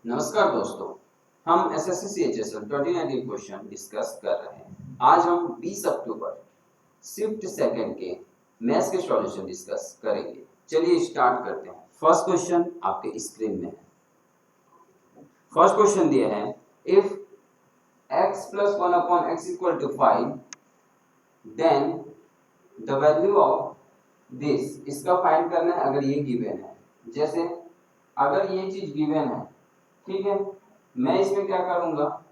नमस्कार दोस्तों, हम एसएससी सीएचएसएल 2019 क्वेश्चन डिस्कस कर रहे हैं। आज हम 20 अक्टूबर शिफ्ट सेकंड के मैथ्स के सॉल्यूशन डिस्कस करेंगे। चलिए स्टार्ट करते हैं। फर्स्ट क्वेश्चन आपके स्क्रीन में है। फर्स्ट क्वेश्चन दिया है, if x plus 1 upon x equal to 5, then the value of this, इसका फाइंड करना है अगर ये गिवन है। जैसे अगर ये चीज गिवन है, ठीक है, मैं इसमें क्या करूंगा,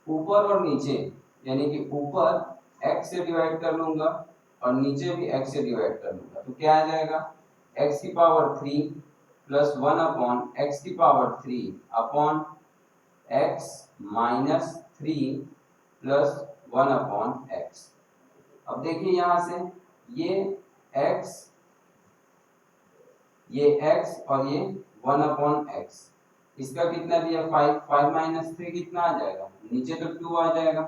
ऊपर और नीचे यानी कि ऊपर x से डिवाइड कर लूंगा और नीचे भी x से डिवाइड कर लूंगा, तो क्या आ जाएगा, x की पावर 3 प्लस 1 अपॉन x की power 3 upon x minus 3 plus 1 upon x। अब देखिए यहां से ये x और ये 1 अपॉन x, इसका कितना दिया 5, 5 माइनस 3 कितना आ जाएगा, नीचे तो 2 आ जाएगा।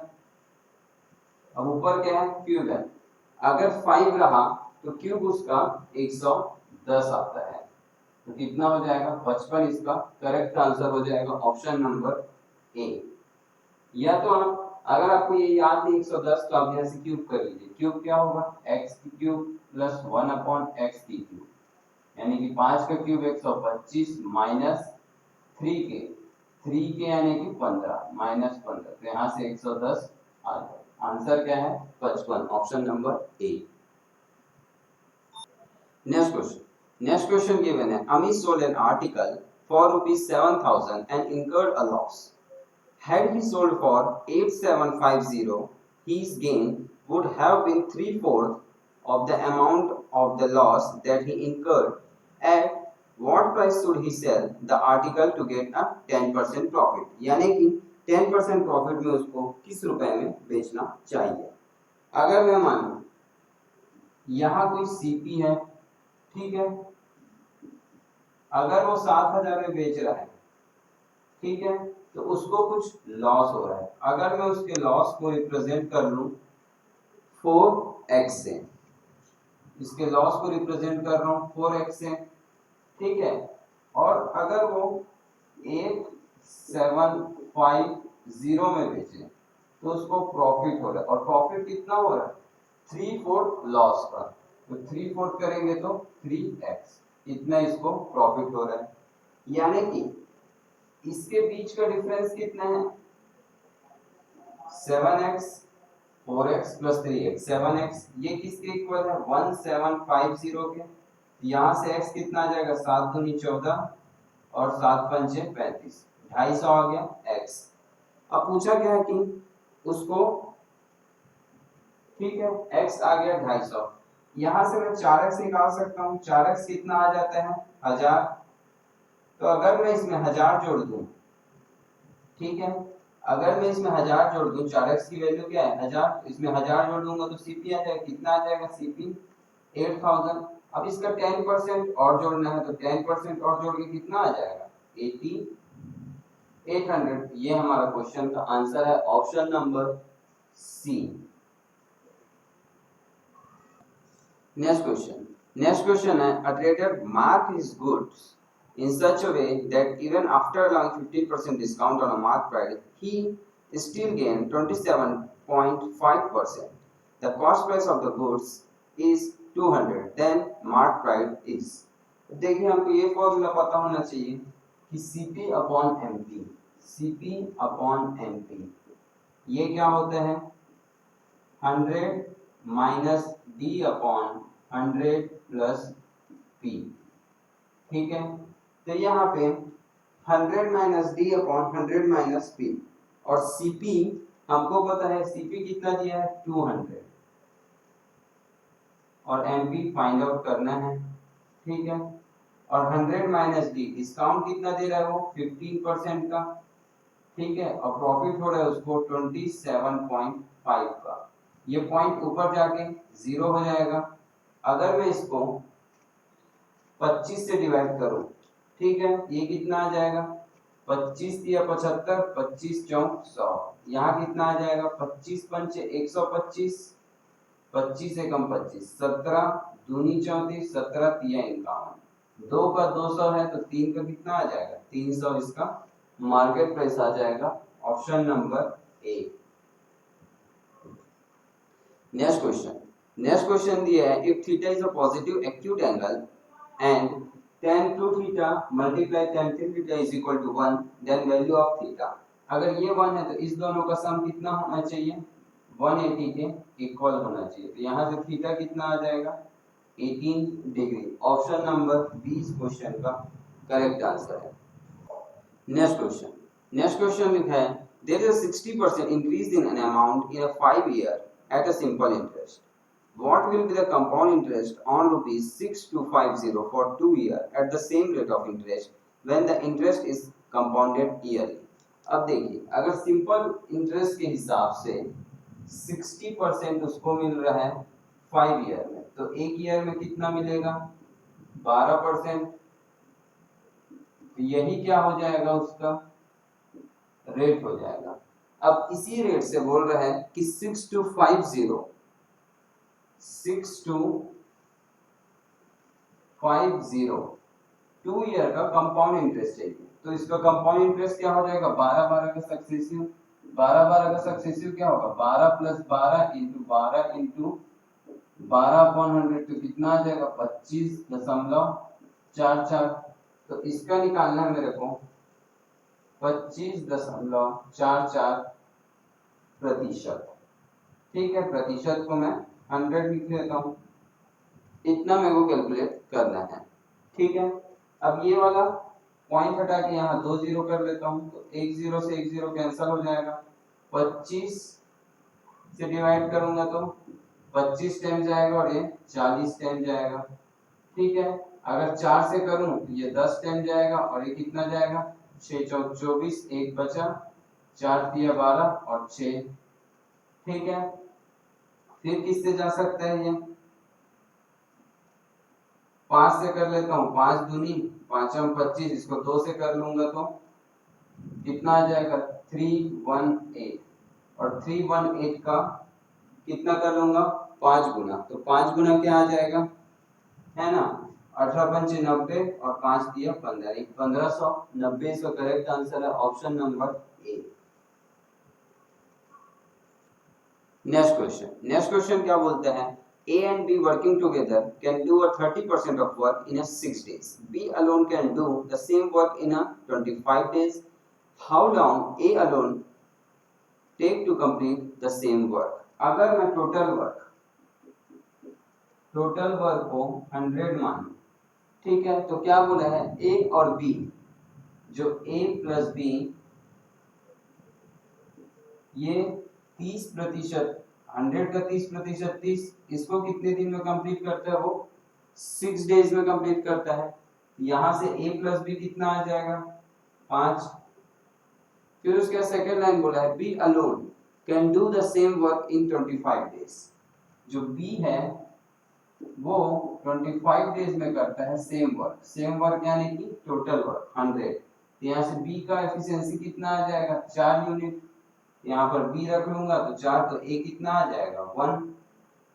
अब ऊपर क्या है, क्यूब है, अगर 5 रहा तो क्यूब उसका 110 आता है, तो कितना हो जाएगा 55। इसका करेक्ट आंसर हो जाएगा ऑप्शन नंबर ए। या तो आप अगर आपको ये याद नहीं 110, तो आप यहाँ से क्यूब कर लीजिए। क्यूब क्या होगा, x की क्यूब प्लस 1 अपॉन x की क्यूब, यानी कि 5 का क्यूब 125 माइनस 3 के यानी कि 15 माइनस 15, तो यहाँ से 110 आ जाए। आंसर क्या है 55, option number A. Next question given है, Amit sold an article for ₹7,000 and incurred a loss. Had he sold for 8,750, his gain would have been 3/4 of the amount of the loss that he incurred. At what price should he sell the article to get a 10% profit? यानी कि 10% profit में उसको किस रुपए में बेचना चाहिए। अगर मैं मानूं यहाँ कोई सीपी है, ठीक है, अगर वो 7,000 में बेच रहा है, ठीक है, तो उसको कुछ लॉस हो रहा है। अगर मैं उसके लॉस को रिप्रेजेंट कर लूं 4x से, इसके लॉस को रिप्रेजेंट कर रहा हूं 4x से, ठीक है, और अगर वो 8,750 में बेचे तो उसको प्रॉफिट हो रहा है, और प्रॉफिट कितना हो रहा है 3/4 लॉस का, तो 3/4 करेंगे तो 3x, इतना इसको प्रॉफिट हो रहा है। यानी कि इसके बीच का डिफरेंस कितना है 7x, 4x plus 3x, 7x ये किसके इक्वल है 1750 के, यहाँ से x कितना आ जाएगा 7 दूनी 14 और 7 पंचे 35, 250 आ गया x। अब पूछा गया है कि उसको, ठीक है, x आ गया 250, यहाँ से मैं 4x निकाल सकता हूँ, 4x कितना आ जाता है 1000, तो अगर मैं इसमें 1000 जोड़ दूं, ठीक है, अगर मैं इसमें 1000 जोड़ दूं, 4x की वैल्यू क्या है 1000, इसमें 1000 जोड़ दूंगा तो सीपी आ जाएगा, कितना आ जाएगा सीपी 8000। अब इसका 10% और जोड़ना है, तो 10% और जोड़ के कितना आ जाएगा 800। ये हमारा क्वेश्चन का आंसर है option number C. Next question है, a trader mark his goods in such a way that even after allowing 15% discount on a mark price, he still gained 27.5%. The cost price of the goods is 200, then mark price is। देखिए हमको ये formula पता होना चाहिए कि CP upon MP, CP upon MP ये क्या होता है 100 minus D upon 100 plus P, ठीक है, तो यहाँ पे 100 minus D upon 100 minus P, और सीपी हमको पता है, सीपी कितना दिया है 200 और एमपी फाइंड आउट करना है, ठीक है, और 100 माइनस डी डिस्काउंट कितना दे रहा है वो 15% का, ठीक है, और प्रॉफिट हो रहा है उसको 27.5 का। ये पॉइंट ऊपर जाके 0 हो जाएगा। अगर मैं इसको 25 से डिवाइड करूं, ठीक है, ये कितना आ जाएगा 25 या 75, 25 चौक 100, यहाँ कितना आ जाएगा 25 पंचे 125, 25 एकम 25, 17 दूनी 34, 17 तिया 51, 2 का 200 है तो 3 का कितना आ जाएगा 300, इसका मार्केट प्राइस आ जाएगा option number A. Next question दिया है if theta is a positive acute angle and tan 2 theta multiply tan 3 theta is equal to 1 then value of theta. अगर ये 1 है तो इस दोनों का सम कितना होना चाहिए 180 के इक्वल होना चाहिए। तो यहाँ से थीटा कितना आ जाएगा 18 डिग्री। ऑप्शन नंबर 20 क्वेश्चन का करेक्ट आंसर है। नेक्स्ट क्वेश्चन लिखा है there is a 60% increase in an amount in a 5 year at a simple interest. What will be the compound interest on rupees 6250 for 2 years at the same rate of interest when the interest is compounded yearly? अब देखिए अगर simple interest के हिसाब से 60% उसको मिल रहा है 5 year में, तो एक ईयर में कितना मिलेगा 12%। यही क्या हो जाएगा उसका रेट हो जाएगा। अब इसी रेट से बोल रहा है कि 6250 2 ईयर का कंपाउंड इंटरेस्ट चाहिए। तो इसका कंपाउंड इंटरेस्ट क्या हो जाएगा 12 का सक्सेसिव। 12 का सक्सेसिव क्या होगा 12 प्लस 12 इंटू 12 इंटू 12/100 तो कितना आ जाएगा 25.44। तो इसका निकालना है मेरे को 25.44%। ठीक है, प्रतिशत को मैं 100 लिख लेता हूँ। इतना मेरे को कैलकुलेट करना है। ठीक है, अब ये वाला पॉइंट हटा के यहाँ 2 जीरो कर लेता हूँ, तो 1 जीरो से 1 जीरो कैंसिल हो जाएगा। 25 से डिवाइड करूंगा तो 25 टाइम जाएगा और ये 40 टाइम जाएगा। ठीक है, अगर 4 से करूं तो ये 10 टाइम जाएगा और ये कितना जाएगा 6 चौक 24, 1 बचा, 4 तिया 12 और 6। ठीक है, फिर किससे जा सकता है ये 5 से कर लेता हूँ, 5 दूनी 5 25, इसको 2 से कर लूंगा तो कितना आ जाएगा 318 और 318 का कितना कर लूंगा 5 गुना, तो 5 गुना क्या आ जाएगा है ना 18 पंचे 90 और 5 दिया 15, 1590। इसका करेक्ट आंसर है option number A. Next question क्या बोलते हैं A and B working together can do a 30% of work in a 6 days. B alone can do the same work in a 25 days. How long A alone take to complete the same work? अगर मैं total work को 100 मानूं, ठीक है, तो क्या बोला है A और B, जो A प्लस B ये 30%, 100 का 30%, 30 इसको कितने दिन में कंप्लीट करता है वो 6 डेज में कंप्लीट करता है। यहां से A प्लस बी कितना आ जाएगा 5। फिर उसके सेकंड लाइन बोला है B alone can do the same work in 25 days. जो बी है वो 25 डेज में करता है सेम वर्क यानी कि टोटल वर्क 100। तो यहाँ से बी का एफिशिएंसी कितना आ जाएगा 4 यूनिट। यहाँ पर बी रख लूंगा तो 4, तो ए कितना आ जाएगा 1।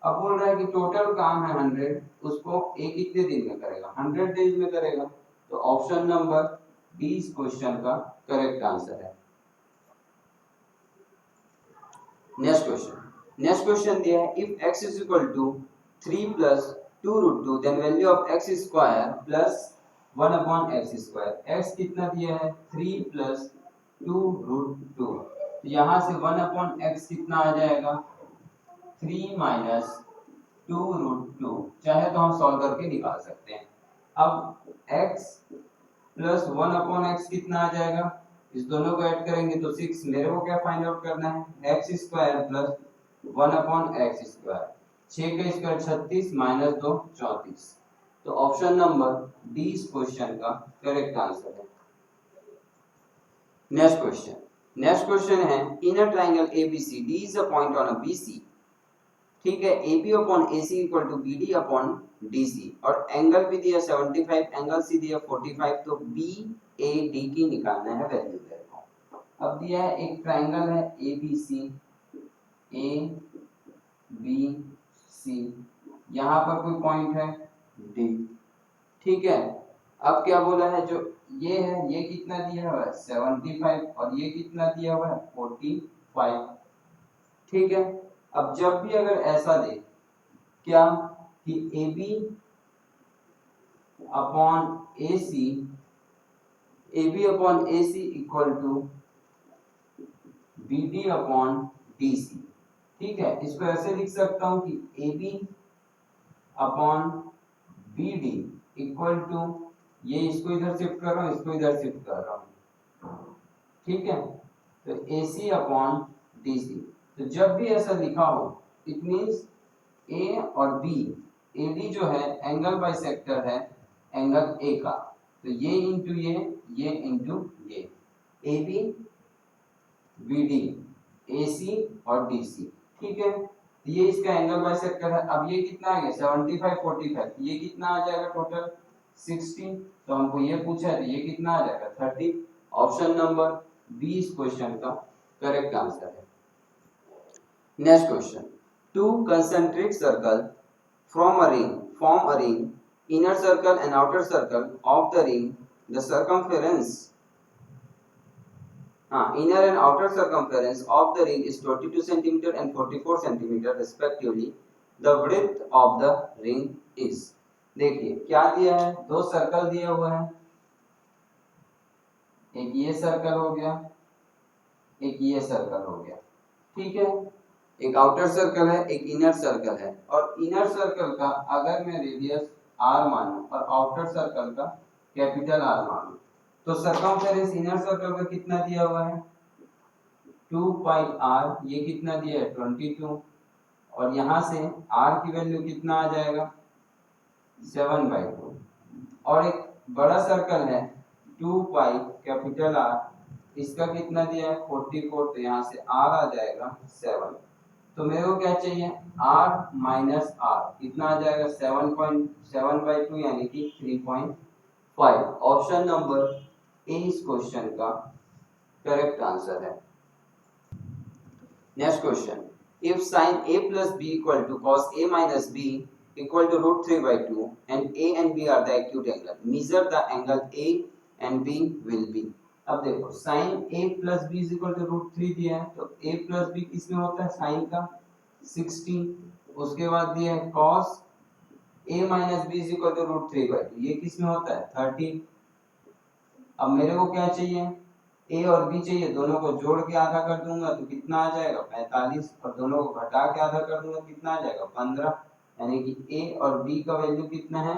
अब बोल रहा है कि टोटल काम है 100, उसको ए कितने दिन में करेगा 100 डेज में करेगा। तो ऑप्शन नंबर 20 क्वेश्चन का करेक्ट आंसर है। नेक्स्ट क्वेश्चन दिया है if x is equal to 3 plus 2 root 2 then value of x square plus 1 upon x square। x कितना दिया है 3 plus 2 root 2, तो यहाँ से 1 upon x कितना आ जाएगा 3 minus 2 root 2। चाहे तो हम सॉल्व करके निकाल सकते हैं। अब x plus 1 upon x कितना आ जाएगा, इस दोनों को ऐड करेंगे तो 6। मेरे को क्या फाइंड आउट करना है x square plus 1 upon x square. 6 का स्क्वायर 36 माइनस 2 34। तो ऑप्शन नंबर 20 क्वेश्चन का करेक्ट आंसर है। नेक्स्ट क्वेश्चन है in a triangle ABC D is a point on a BC। ठीक है, AB upon AC equal to BD upon DC और angle भी दिया 75, एंगल सी दिया 45। तो BAD की निकालना है वैल्यू मेरे को। अब दिया है एक ट्रायंगल है ABC ABC, यहाँ पर कोई पॉइंट है D। ठीक है, अब क्या बोला है जो ये है, ये कितना दिया हुआ है 75 और ये कितना दिया हुआ है 45। ठीक है, अब जब भी अगर ऐसा दे क्या कि AB upon AC, AB upon AC equal to BD upon DC। ठीक है, इसको ऐसे लिख सकता हूं कि AB upon BD equal to, ये इसको इधर शिफ्ट कर रहा हूं, इसको इधर शिफ्ट कर रहा हूं। ठीक है, तो AC अपॉन DC। तो जब भी ऐसा लिखा हो इट मींस A और B, AD जो है एंगल बाइसेक्टर है एंगल A का, तो ये इंटू ये इंटू ये, AB BD AC और DC। ठीक है, तो ये इसका एंगल बाइसेक्टर है। अब ये कितना आ गया 75 45, ये कितना आ जाएगा टोटल 60। तो हमको ये पूछा है तो ये कितना आ जाएगा 30। ऑप्शन नंबर बी इस क्वेश्चन का करेक्ट आंसर है। Next question, two concentric circle from a ring form a ring, inner circle and outer circle of the ring, the circumference inner and outer circumference of the ring is 22 cm and 44 cm respectively. The width of the ring is, देखिए क्या दिया है, दो circle दिए हुए हैं, एक ये सर्कल हो गया, एक ये सर्कल हो गया। ठीक है, एक आउटर सर्कल है, एक इनर सर्कल है, और इनर सर्कल का अगर मैं रेडियस r मानूं और आउटर सर्कल का कैपिटल R मानूं, तो सर्कमफेरेंस इनर सर्कल का कितना दिया हुआ है 2 पाई r, ये कितना दिया है 22, और यहां से r की वैल्यू कितना आ जाएगा 7/2, और एक बड़ा सर्कल है 2 पाई कैपिटल R, इसका कितना दिया है 44, तो यहाँ से r आ जाएगा 7। तो मेरे को क्या चाहिए r माइनस r, कितना आ जाएगा 7/2 यानी कि 3.5। ऑप्शन नंबर ए इस क्वेश्चन का करेक्ट आंसर है। Next question, if sin a plus b equal to cos a minus b equal to √3/2 and a and b are the acute angle, measure the angle a and b will be। अब देखो sin a plus b is equal to √3 दिया है, तो a plus b किसमें होता है sin का 60, उसके बाद दिया है cos a minus b is equal to √3/2, ये किसमें होता है 30। अब मेरे को क्या चाहिए a और b चाहिए, दोनों को जोड़ के आधा कर दूंगा तो कितना आ जाएगा 45, और दोनों को घटा के आधा कर दूंगा कितना आ जाएगा 15, यानी कि a और b का वैल्यू कितना है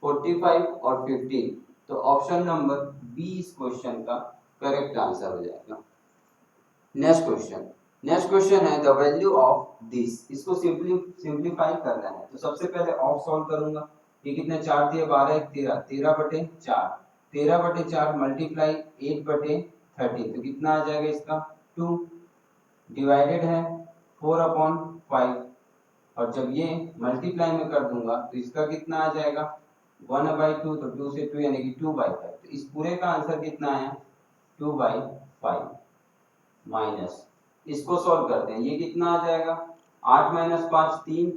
45 और 15। तो ऑप्शन नंबर बी इस क्वेश्चन का करेक्ट आंसर हो जाएगा। नेक्स्ट क्वेश्चन है द वैल्यू ऑफ दिस, इसको सिंप्लीफाई करना है। तो सबसे पहले ऑफ सॉल्व करूंगा, ये कितने 4 दिए 12 1 13, 13/4, 13/4 मल्टीप्लाई 8/13, तो कितना आ जाएगा इसका 2, डिवाइडेड है 4/5, और जब ये मल्टीप्लाई में कर दूंगा तो इसका कितना आ जाएगा 1/2, तो 2 से 2 यानी कि 2/5। तो इस पूरे का आंसर कितना आया 2/5 माइनस, इसको सॉल्व करते हैं, ये कितना आ जाएगा 8 - 5 3,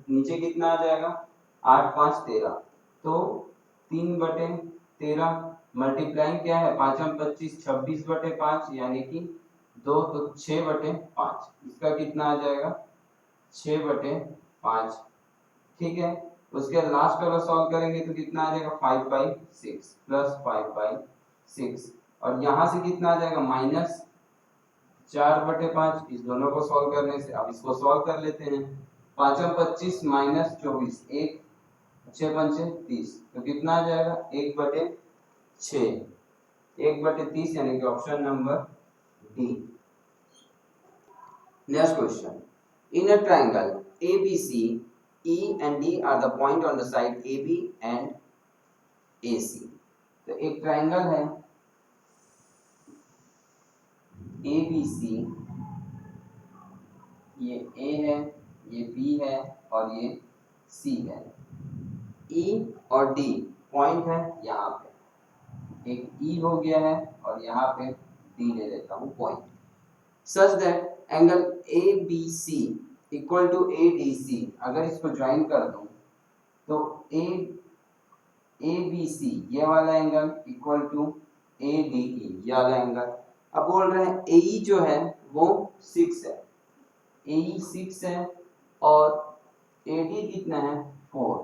नीचे कितना आ जाएगा 8 5 13, तो 3/13 मल्टीप्लाइंग क्या है 5 × 25 26/5 यानी कि 2, तो 6/5, इसका कितना आ जाएगा 6/5। ठीक है, उसके लास्ट वाला सॉल्व करेंगे तो कितना आ जाएगा 5/6 प्लस 5/6, और यहाँ से कितना आ जाएगा माइनस 4/5, इस दोनों को सॉल्व करने से। अब इसको सॉल्व कर लेते हैं, 5 × 25 - 24, 1 6 पंचे 30, तो कितना आ जाएगा 1/6, 1/30 यानी कि option number D. Next question, in a triangle ABC E and D are the point on the side AB and AC। तो एक ट्रायंगल है ABC, ये A है, ये B है और ये C है। E और D पॉइंट है यहाँ पे, एक E हो गया है और यहाँ पे D ले लेता हूँ point, such that angle ABC equal to ADC, अगर इसको ज्वाइन कर दूं तो ए बी सी ये वाला angle equal to A D E ये वाला एंगल। अब बोल रहे हैं ए जो है वो 6 है, ए 6 है और ए डी कितना है 4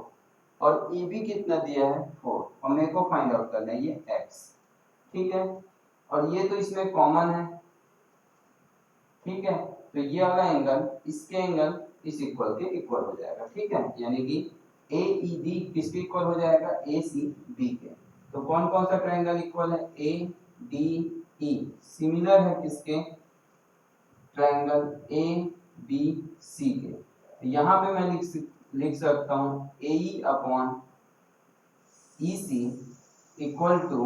और ई बी कितना दिया है 4 और मेरे को फाइंड आउट करना है ये x। ठीक है, और ये तो इसमें कॉमन है। ठीक है, तो ये वाला एंगल इसके एंगल इस इक्वल के इक्वल हो जाएगा। ठीक है, यानी कि ए ई डी किसके इक्वल हो जाएगा ए सी बी के। तो कौन कौन सा ट्रायंगल इक्वल है ए डी ई सिमिलर है किसके ट्रायंगल ए बी सी के। यहाँ पे मैं लिख सकता हूँ A E upon E C equal to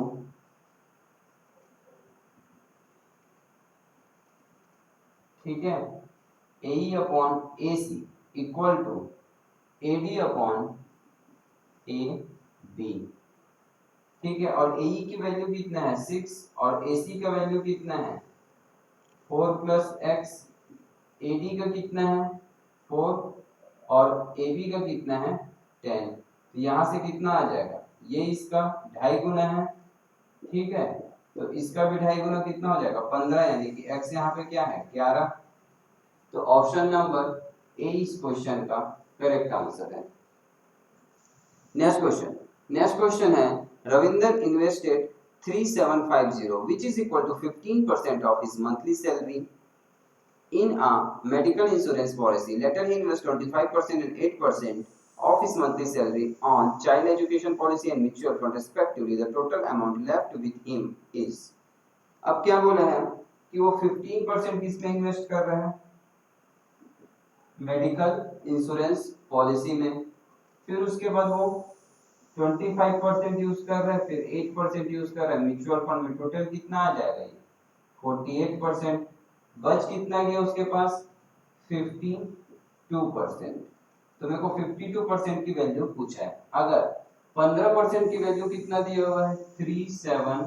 ठीक है A E upon A C equal to A D upon A B. ठीक है, और ए ई की वैल्यू कितना है 6 और ए सी का वैल्यू कितना है 4 प्लस एक्स। ए डी का कितना है 4 और ए बी का कितना है 10। तो यहाँ से कितना आ जाएगा ये इसका 2.5 गुना है। ठीक है, तो इसका भी 2.5 गुना कितना हो जाएगा 15, यानी कि x यहाँ पे क्या है 11। तो ऑप्शन नंबर ए इस क्वेश्चन का करेक्ट आंसर है। नेक्स्ट क्वेश्चन है Ravinder invested 3750 which is equal to 15% of his monthly salary in a medical insurance policy. Later he invests 25% and 8% of his monthly salary on child education policy and mutual fund respectively. The total amount left with him is। अब क्या बोला है कि वो 15% किसमें invest कर रहे हैं मेडिकल इंश्योरेंस पॉलिसी में, फिर उसके बाद वो 25% यूज कर रहे हैं, फिर 8% यूज कर रहे हैं म्यूचुअल फंड में। टोटल कितना आ जाएगा ये 48%। बच कितना गया उसके पास 52%। तो मेरे को 52% की वैल्यू पूछा है। अगर 15% की वैल्यू कितना दिया हुआ है 375,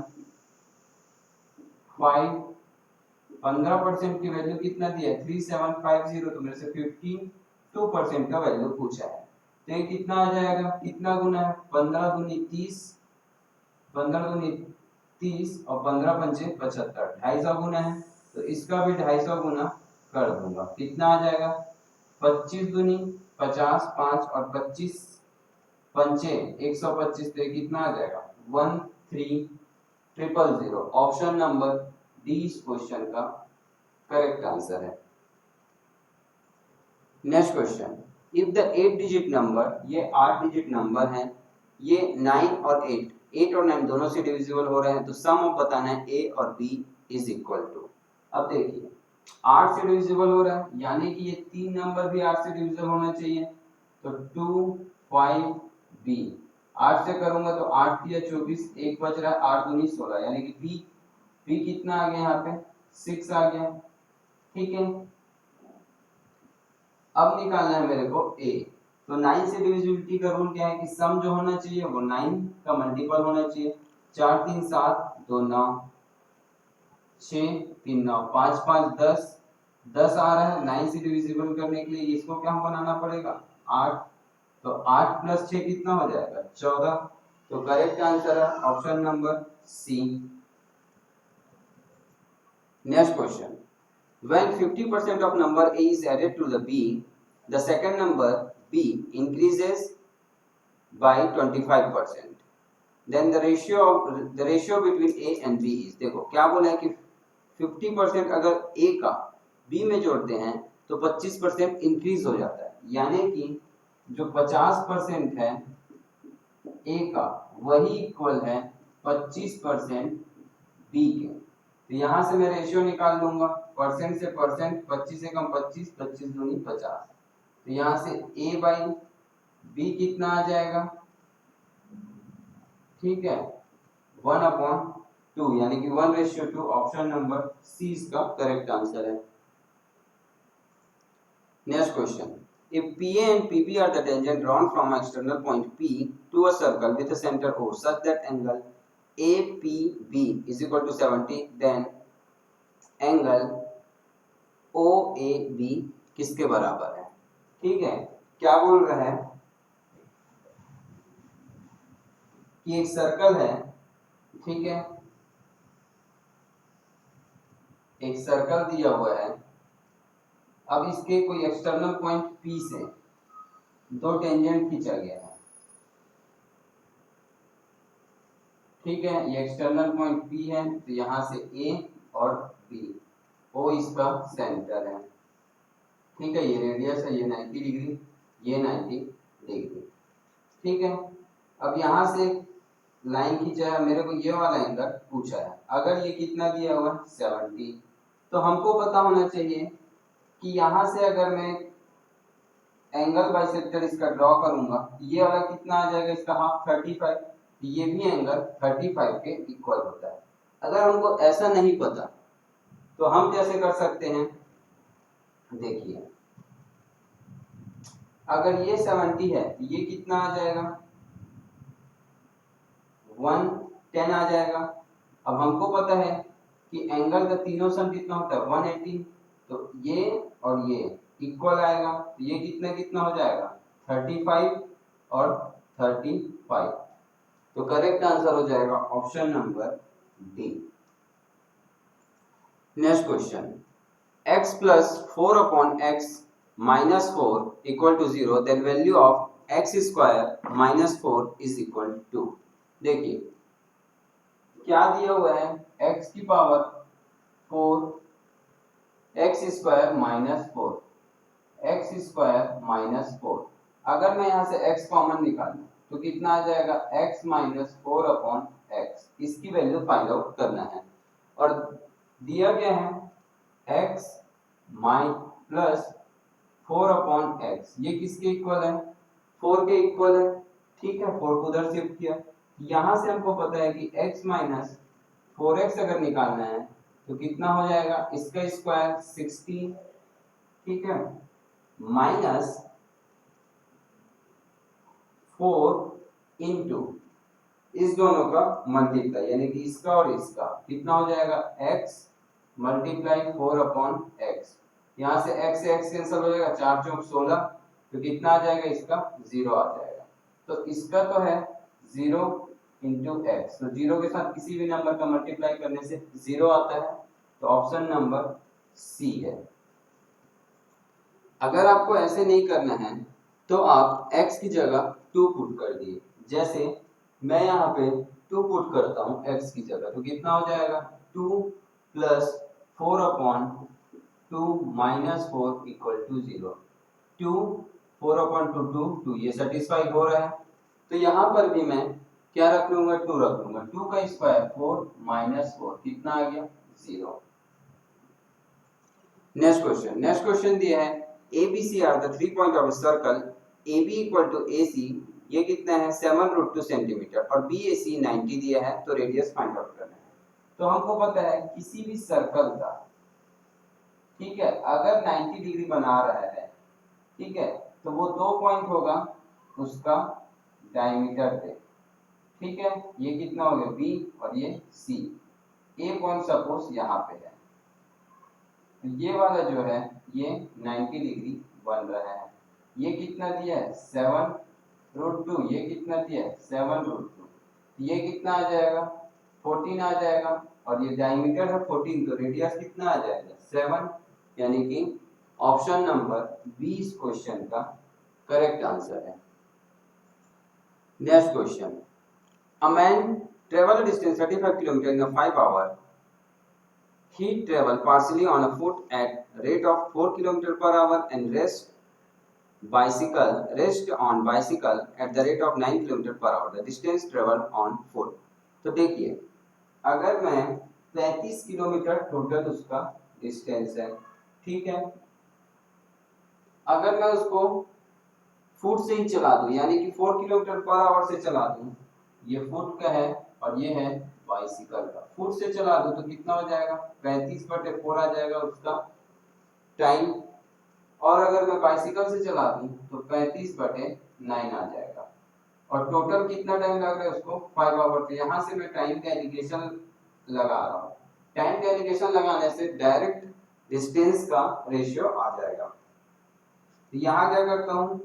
15% की वैल्यू कितना दिया है 3750, तो मेरे से 52% का वैल्यू पूछा है। तो ये कितना आ जाएगा कितना गुना है 15 दूनी 30, 15 दूनी 30 और 15 पंचे 75, 250 गुना है। तो इसका भी 250 गुना कर दूंगा, कितना आ जाएगा 25 दूनी 50, 5 और 25 पंचे 125, तो कितना आ जाएगा 13000। ऑप्शन नंबर डी इस क्वेश्चन का करेक्ट आंसर है। Next question, if the 8 digit number, ये 8 डिजिट नंबर है, ये 9 और 8 और 9 दोनों से डिविजिबल हो रहे हैं, तो सम ऑफ बताना है ए और बी इज इक्वल टू। अब देखिए 8 से डिविजिबल हो रहा है, यानी कि ये 3 नंबर भी 8 से डिविजिबल होना चाहिए। तो 2 5 बी 8 से करूंगा तो 8 या 24, एक बच रहा है 8 दूनी 16, यानी कि बी कितना आ गया यहाँ पे 6 आ गया। ठीक है, अब निकालना है मेरे को a। तो 9 से डिविजिबिलिटी का रूल क्या है कि सम जो होना चाहिए वो 9 का मल्टीपल होना चाहिए। 4 3 7 2 9, 6 3 9, 5 5 10, 10 आ रहा है 9 से डिविजिबल करने के लिए इसको क्या बनाना पड़ेगा 8। तो 8 प्लस 6 कितना हो जाएगा 14। तो करेक्ट आंसर है option number C. Next question, when 50% of number a is added to the b, the second number b increases by 25%, then the ratio between a and b is। देखो क्या बोला है कि 50% अगर a का b में जोड़ते हैं तो 25% इंक्रीज हो जाता है, यानी कि जो 50% है a का वही इक्वल है 25% b के। तो यहाँ से मैं रेशियो निकाल लूंगा, परसेंट से परसेंट 25 से कम 25, 25 दूनी 50। तो यहाँ से a बाई बी कितना आ जाएगा ठीक है 1/2, यानी कि 1:2। ऑप्शन नंबर सी इसका करेक्ट आंसर है। Next question, if PA and PB are the tangent drawn from an external point P to a circle with a center O such that angle APB is equal to 70, then angle OAB किसके बराबर है। ठीक है, क्या बोल रहा है कि एक सर्कल है, ठीक है, एक सर्कल दिया हुआ है। अब इसके कोई एक्सटर्नल पॉइंट P से दो टेंजेंट खींचा गया है, ठीक है। ये एक्सटर्नल पॉइंट P है, तो यहां से A और B, O इसका सेंटर है, ठीक है। ये रेडियस है, ये 90 डिग्री, ये 90 डिग्री, ठीक है। अब यहां से लाइन खींचा है, मेरे को ये वाला एंगल पूछा है। अगर ये कितना दिया हुआ 70, तो हमको पता होना चाहिए कि यहां से अगर मैं एंगल बाइसेक्टर इसका ड्रॉ करूंगा, ये वाला कितना आ जाएगा, इसका हाफ 35, ये भी एंगल 35 के इक्वल होता है। अगर हमको ऐसा नहीं पता तो हम कैसे कर सकते हैं, देखिए, अगर ये 70 है, ये कितना आ जाएगा, 110 आ जाएगा। अब हमको पता है कि एंगल का तीनों सम कितना होता है 180, तो ये और ये इक्वल आएगा, तो ये कितना कितना हो जाएगा 35 और 35, तो करेक्ट आंसर हो जाएगा option number D. Next question, x plus 4 upon x minus 4 equal to 0, then value of x square minus 4 is equal to, देखिए क्या दिया हुआ है, x की power 4, x square minus 4, x square minus 4। अगर मैं यहाँ से x कॉमन निकालूं तो कितना आ जाएगा, x माइनस 4 अपॉन एक्स, इसकी वैल्यू फाइंड आउट करना है। और दिया गया है x प्लस 4 अपॉन एक्स, ये किसके इक्वल है, 4 के इक्वल है, ठीक है। 4 को उधर शिफ्ट किया, यहां से हमको पता है कि x माइनस 4x अगर निकालना है तो कितना हो जाएगा, इसका स्क्वायर 16, ठीक है, माइनस 4 इंटू इस दोनों का मल्टीप्लाई, यानी कि इसका और इसका कितना हो जाएगा, x मल्टीप्लाई 4 अपॉन एक्स। यहाँ से x से x कैंसिल हो जाएगा, 4 चौक 16, तो कितना आ जाएगा, इसका 0 आ जाएगा। तो इसका तो है 0 इंटू एक्स, तो 0 के साथ किसी भी नंबर का मल्टीप्लाई करने से 0 आता है, तो ऑप्शन नंबर सी है। अगर आपको ऐसे नहीं करना है तो आप x की जगह 2 पुट कर दिए, जैसे मैं यहाँ पे 2 पुट करता हूँ x की जगह, तो कितना हो जाएगा 2 plus 4 upon 2 minus 4 equal to 0, 2 4 upon 2 2, ये सेटिस्फाई हो रहा है। तो यहाँ पर भी मैं क्या रख लूंगा, 2 रख लूंगा, 2 का स्क्वायर 4 माइनस 4 कितना आ गया 0। नेक्स्ट क्वेश्चन दिया है ABC are the 3 point of a circle AB equal to AC, ये कितना है 7√2 सेंटीमीटर, और BAC 90 दिया है, तो रेडियस फाइंड आउट करना है। तो हमको पता है किसी भी सर्कल का, ठीक है, अगर 90 डिग्री बना रहा है, ठीक है, तो वो 2 पॉइंट होगा उसका डायमीटर पे, ठीक है। ये कितना हो गया B और ये C, A पॉइंट सपोज यहाँ पे है, तो ये वाला जो है ये 90 डिग्री बन रहा है। ये कितना दिया है 7√2, ये कितना दिया है 7√2, ये कितना आ जाएगा 14 आ जाएगा, और ये डायमीटर है 14, तो रेडियस कितना आ जाएगा 7, यानी कि ऑप्शन नंबर बी इस क्वेश्चन का करेक्ट आंसर है। Next question, a man travel distance 35 kilometre in 5 hour, he travel partially on a foot at rate of 4 km per hour and rest on bicycle at the rate of 9 km per hour. The distance traveled on foot. तो देखिए अगर मैं 35 kilometre total उसका distance है, ठीक है, अगर मैं उसको फुट से ही चला दूं, यानी कि 4 किलोमीटर पर आवर से चला दूं, ये फुट का है और ये है बाइसिकल का, फुट से चला दूं तो कितना हो जाएगा 35/4 आ जाएगा उसका टाइम, और अगर मैं बाइसिकल से चला दूं तो 35/9 आ जाएगा, और टोटल कितना टाइम लग रहा है उसको 5 आवर। तो यहाँ से मैं टाइम का एलिगेशन लगा रहा हूँ, टाइम का एलिगेशन लगाने से डायरेक्ट डिस्टेंस का रेशियो आ जाएगा। तो यहाँ क्या करता हूँ,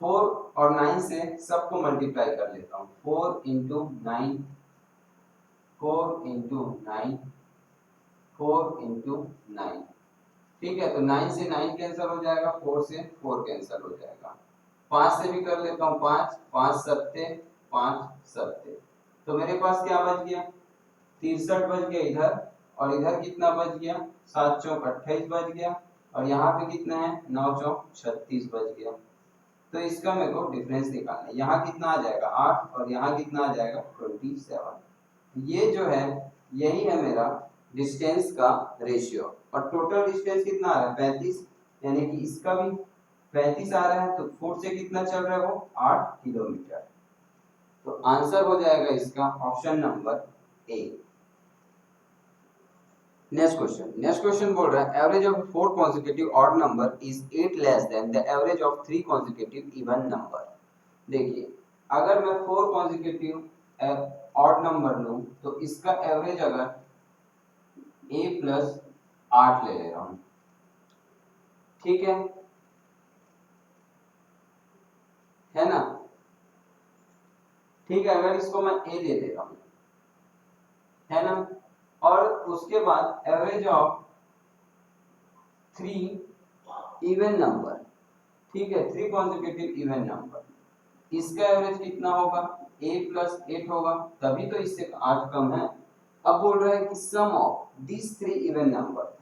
4 और 9 से सबको मल्टीप्लाई कर लेता हूँ। 4 इंटू 9, 4 इंटू 9, 4 इंटू 9। ठीक है, तो 9 से 9 कैंसिल हो जाएगा, 4 से 4 कैंसिल हो जाएगा। 5 से भी कर लेता हूँ, 5 5 सत्ते 5 सत्ते, तो मेरे पास क्या बच गया, 63 बच गया इधर, और इधर कितना बच गया, 7 चौक 28 बच गया, और यहाँ पे कितना है, 9 चौक 36 बच गया। तो इसका मेरे को डिफरेंस निकालना है, यहाँ कितना आ जाएगा 8 और यहाँ कितना आ जाएगा 27। ये जो है यही है मेरा डिस्टेंस का रेशियो, और टोटल डिस्टेंस कितना आ रहा है 35, यानी कि इसका भी 35 आ रहा है, तो फुट से कितना चल रहा है वो 8 किलोमीटर। तो आंसर हो जाएगा इसका option number A. Next question बोल रहा है average of 4 consecutive odd number is 8 less than the average of 3 consecutive even number. देखिए, अगर मैं 4 consecutive ऑड नंबर लूं तो इसका एवरेज अगर a प्लस 8 ले रहा हूं, ठीक है ना, ठीक है, अगर इसको मैं a ले रहा हूं, है ना, और उसके बाद एवरेज ऑफ 3 इवन नंबर, ठीक है, 3 consecutive इवन नंबर, इसका एवरेज कितना होगा, a प्लस 8 होगा, तभी तो इससे 8 कम है। अब बोल रहा है कि sum of this 3 even number,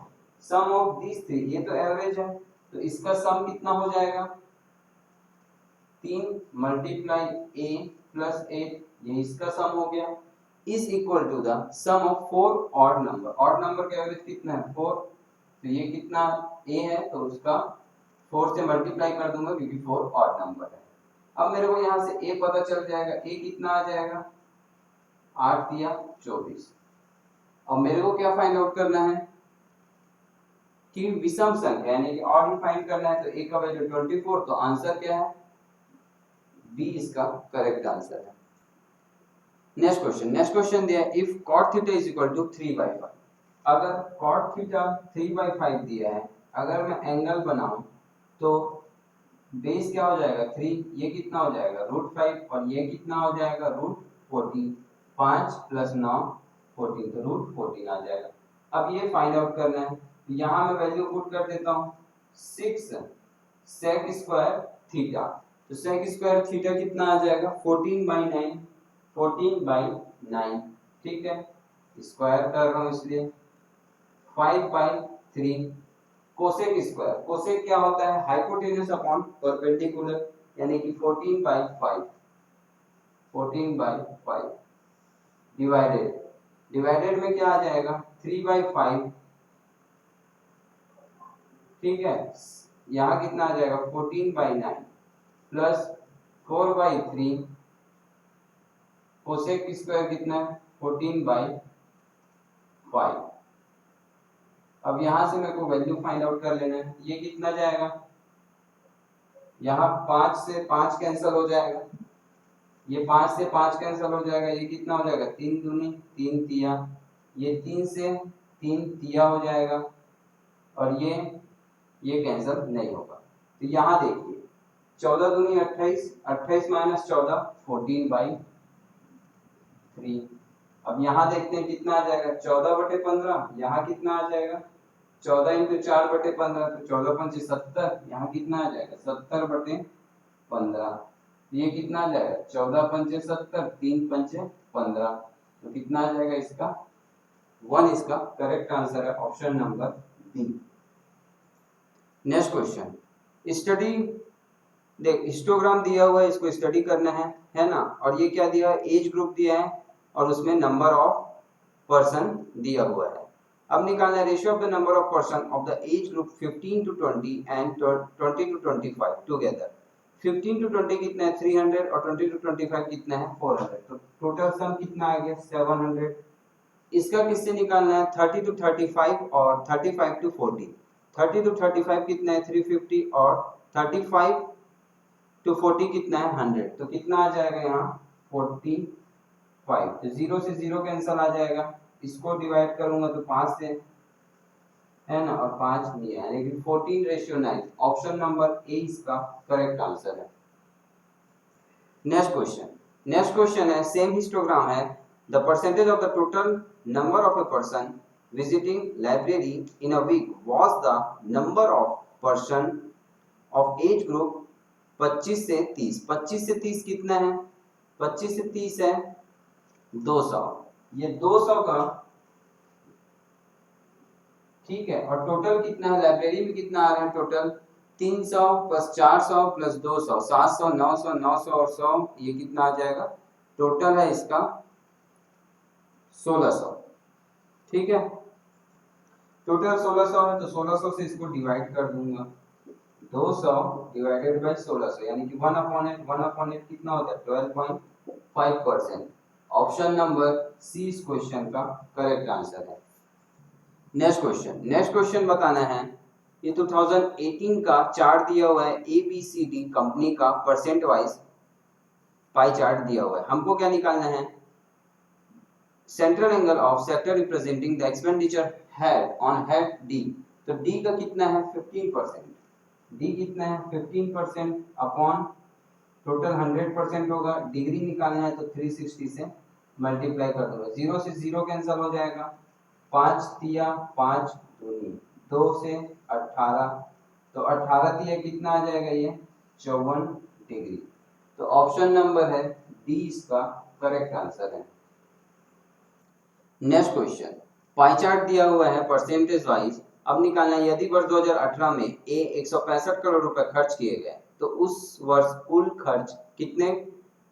sum of this 3, ये तो एवरेज है, तो इसका सम कितना हो जाएगा, 3 मल्टीप्लाई a प्लस 8, ये इसका सम हो गया, is equal to the sum of 4 odd number, odd number का एवरेज कितना है 4, तो ये कितना a है, तो उसका 4 से मल्टीप्लाई कर दूंगा क्योंकि 4 ऑड नंबर है। अब मेरे को यहाँ से a पता चल जाएगा, a कितना आ जाएगा, 8 दिया 24। अब मेरे को क्या फाइंड आउट करना है कि विषम संख्या यानी कि ऑड ही फाइंड करना है, तो a का वैल्यू 24, तो आंसर क्या है, बी इसका करेक्ट आंसर है। नेक्स्ट क्वेश्चन दिया है if cot theta is equal to 3/5, अगर cot थीटा 3/5 दिया है, अगर मैं एंगल बनाऊं तो बेस क्या हो जाएगा 3, ये कितना हो जाएगा √5, और ये कितना हो जाएगा √14, 5 प्लस 9 14, तो √14 आ जाएगा। अब ये फाइंड आउट करना है, यहाँ मैं वैल्यू पुट कर देता हूँ 6 sec स्क्वायर थीटा, तो sec स्क्वायर थीटा कितना आ जाएगा 14/9, 14/9, ठीक है, स्क्वायर कर रहा हूँ इसलिए 5/3, कोसेक स्क्वायर, कोसेक क्या होता है हाइपोटेन्यूज अपॉन परपेंडिकुलर, यानी कि 14/5, 14/5 डिवाइडेड, डिवाइडेड में क्या आ जाएगा 3/5, ठीक है, यहाँ कितना आ जाएगा 14/9 प्लस 4/3, कोसेक स्क्वायर कितना है 14/5। अब यहाँ से मेरे को वैल्यू फाइंड आउट कर लेना है, ये कितना जाएगा, यहाँ 5 से 5 कैंसिल हो जाएगा, ये 5 से 5 कैंसिल हो जाएगा, ये कितना हो जाएगा 3 दूनी 3 तिया, ये 3 से 3 तिया हो जाएगा, और ये कैंसिल नहीं होगा। तो यहाँ देखिए 14 दूनी 28, 28 माइनस 14 14/3। अब यहाँ देखते हैं कितना आ जाएगा 14/15, यहाँ कितना आ जाएगा 14 इंटू 4/15, तो 14 पंचे 70, यहाँ कितना आ जाएगा 70/15, ये कितना आ जाएगा 14 पंचे 70, 3 पंचे 15, तो कितना आ जाएगा इसका 1, इसका करेक्ट आंसर है option number B. Next question, study, देख हिस्टोग्राम दिया हुआ है, इसको स्टडी करना है ना, और ये क्या दिया है एज ग्रुप दिया है, और उसमें नंबर ऑफ पर्सन दिया हुआ है। अब निकालना है ratio of the number of person of the age group 15 to 20 and 20 to 25 together. 15 to 20 कितना है 300, और 20 to 25 कितना है 400, तो टोटल सम कितना आ गया 700। इसका किससे निकालना है 30 to 35 और 35 to 40, 30 to 35 कितना है 350, और 35 to 40 कितना है 100, तो कितना आ जाएगा यहाँ 45, तो 0 से 0 कैंसिल आ जाएगा, इसको डिवाइड करूंगा तो 5 से, है ना, और 5 नहीं है, यानी कि 14/9, ऑप्शन नंबर ए इसका करेक्ट आंसर है। नेक्स्ट क्वेश्चन है सेम हिस्टोग्राम है the percentage of the total number of a person visiting library in a week was the number of person of age group 25 से 30। 25 से 30 कितना है? 25 से 30 है 200। ये 200 का ठीक है, और टोटल कितना है लाइब्रेरी में, कितना आ रहा है टोटल 300 प्लस 400 प्लस 200 700 900 900 और 100, ये कितना आ जाएगा? टोटल है इसका 1600। ठीक है, टोटल 1600 है तो 1600 से इसको डिवाइड कर दूंगा। 200 डिवाइडेड बाय 1600 यानी कि 1/8 कितना होता है? 12.5%। ऑप्शन नंबर सी इस क्वेश्चन का करेक्ट आंसर है। नेक्स्ट क्वेश्चन बताना है, ये 2018 का चार्ट दिया हुआ है ABCD कंपनी का परसेंट वाइज पाई चार्ट दिया हुआ है। हमको क्या निकालना है? Central angle of sector representing the expenditure head on head D. तो डी का कितना है? 15%। डी कितना है? 15% अपॉन टोटल 100% होगा। डिग्री निकालना है तो 360 से मल्टीप्लाई कर दूंगा। 0 से 0 कैंसिल हो जाएगा। 5 तिया 5 दूनी 2 से 18, तो 18 तिया कितना आ जाएगा? ये 54 डिग्री। तो ऑप्शन नंबर है डी इसका करेक्ट आंसर है। नेक्स्ट क्वेश्चन, पाई चार्ट दिया हुआ है परसेंटेज वाइज। अब निकालना है यदि वर्ष 2018 में ए 165 करोड़ रुपए खर्च किए गए तो उस वर्ष कुल खर्च कितने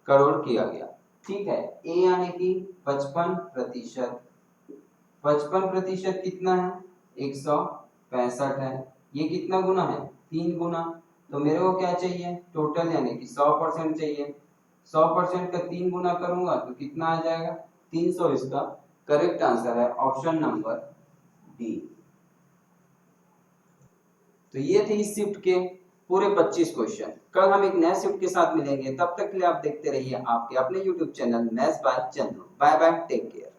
करोड़ किया गया? ठीक है, ए यानी कि 55%। 55% कितना है? 165 है। ये कितना गुना है? 3 गुना। तो मेरे को क्या चाहिए? टोटल यानी कि 100% चाहिए। 100% का 3 गुना करूंगा तो कितना आ जाएगा? 300 इसका करेक्ट आंसर है। Option number D. तो ये थे इस शिफ्ट के पूरे 25 क्वेश्चन। कल हम एक नए शिफ्ट के साथ मिलेंगे, तब तक के लिए आप देखते रहिए आपके अपने YouTube channel maths by Chandu. Bye bye, take care.